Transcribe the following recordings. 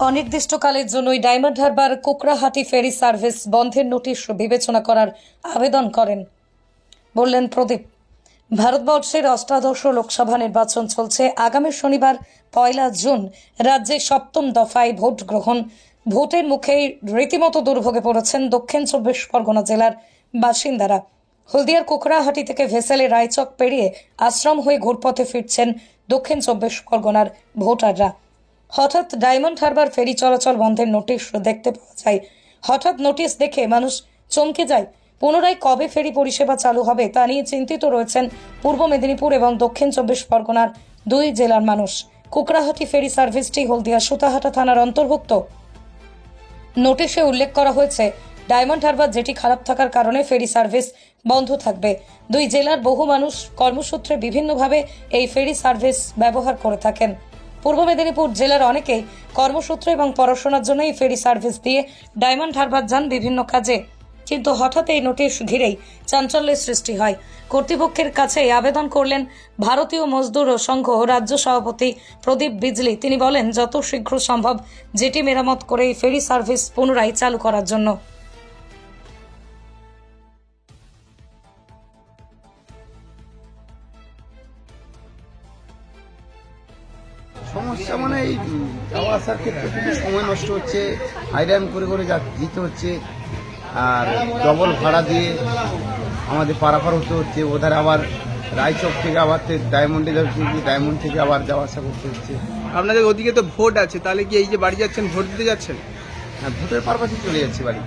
অনির্দিষ্টকালের জন্যই diamond Harbour Kukrahati ferry service বন্ধের নোটিশ বিবেচনা করার আবেদন করেন বললেন প্রদীপ। ভারতবর্ষের অষ্টাদশ লোকসভা নির্বাচন চলছে। আগামী শনিবার 1 জুন রাজ্যে 7ম দফায় ভোট গ্রহণ। ভোটের মুখেই রীতিমতো দুর্ভোগে পড়েছেন দক্ষিণ 24 পরগনা জেলার বাসিন্দারা। হলদিয়ার কুকড়াহাটি থেকে ভেসেলে রায়চক পেরিয়ে আশ্রম হয়ে ঘুরপথে ফিরছেন দক্ষিণ 24 পরগনার ভোটাররা। হঠাৎ ডায়মন্ড হারবার ফেরি চলাচল বন্ধের নোটিশ দেখতে পাওয়া যায়। হঠাৎ নোটিশ দেখে মানুষ চমকে যায়। পুনরায় কবে ফেরি পরিষেবা চালু হবে তা নিয়ে চিন্তিত রয়েছেন পূর্ব মেদিনীপুর এবং দক্ষিণ 24 পরগনার দুই জেলার মানুষ। কুকড়াহাটি ফেরি সার্ভিসটি হলদিয়া সুতাহাটা থানার অন্তর্ভুক্ত। নোটিশে উল্লেখ করা হয়েছে ডায়মন্ড হারবার জেটি খারাপ থাকার কারণে ফেরি সার্ভিস বন্ধ থাকবে। দুই জেলার বহু মানুষ কর্মসূত্রে বিভিন্নভাবে এই ফেরি সার্ভিস ব্যবহার করে থাকেন। পূর্ব মেদিনীপুর জেলার অনেকেই কর্মসূত্র এবং পড়াশোনার জন্য এই ফেরি সার্ভিস দিয়ে ডায়মন্ড হারবার যান বিভিন্ন কাজে। কিন্তু হঠাৎ এই নোটিশ ঘিরেই চাঞ্চল্যের সৃষ্টি হয়। কর্তৃপক্ষের কাছে আবেদন করলেন ভারতীয় মজদুর সংঘ রাজ্য সভাপতি প্রদীপ বিজলি। তিনি বলেন, যত শীঘ্র সম্ভব জেটি মেরামত করে এই ফেরি সার্ভিস পুনরায় চালু করার জন্য। সমস্যা মানে এই যাওয়া আসার ক্ষেত্রে খুবই সময় নষ্ট হচ্ছে, হাইরান করে করে যেতে হচ্ছে, আর ডবল ভাড়া দিয়ে আমাদের পারাপার হতে হচ্ছে। ওধারে আবার রায়চক থেকে আবার ডায়মন্ডে যাচ্ছে, ডায়মন্ড থেকে আবার যাওয়া আসা করতে হচ্ছে। আপনাদের ওদিকে তো ভোট আছে, তাহলে কি এই যে বাড়ি যাচ্ছেন ভোট দিতে যাচ্ছেন? হ্যাঁ, ভোটের পারপাসে চলে যাচ্ছে বাড়ি।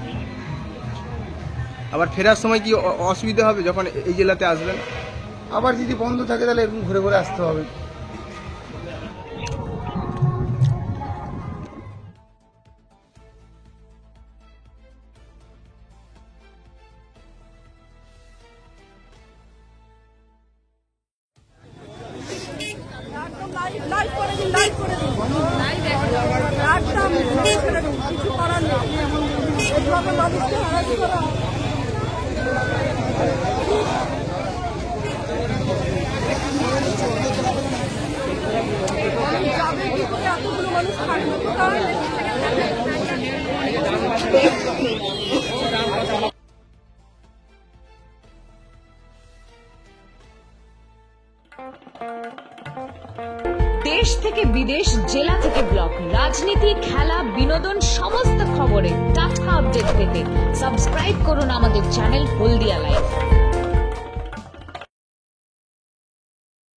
আবার ফেরার সময় কি অসুবিধা হবে যখন এই জেলাতে আসবেন? আবার যদি বন্ধ থাকে তাহলে এরকম ঘুরে ঘুরে আসতে হবে। লাইভ করে দিন কিছু করার নেই। এভাবে মানুষকে হারাতে করা যাবে কি করে? এতগুলো মানুষ থাকবে কোথায়? দেশ থেকে বিদেশ, জেলা থেকে ব্লক, রাজনীতি, খেলা, বিনোদন সমস্ত খবরে টাটকা আপডেট পেতে সাবস্ক্রাইব করুন আমাদের চ্যানেল হলদিয়া লাইভ।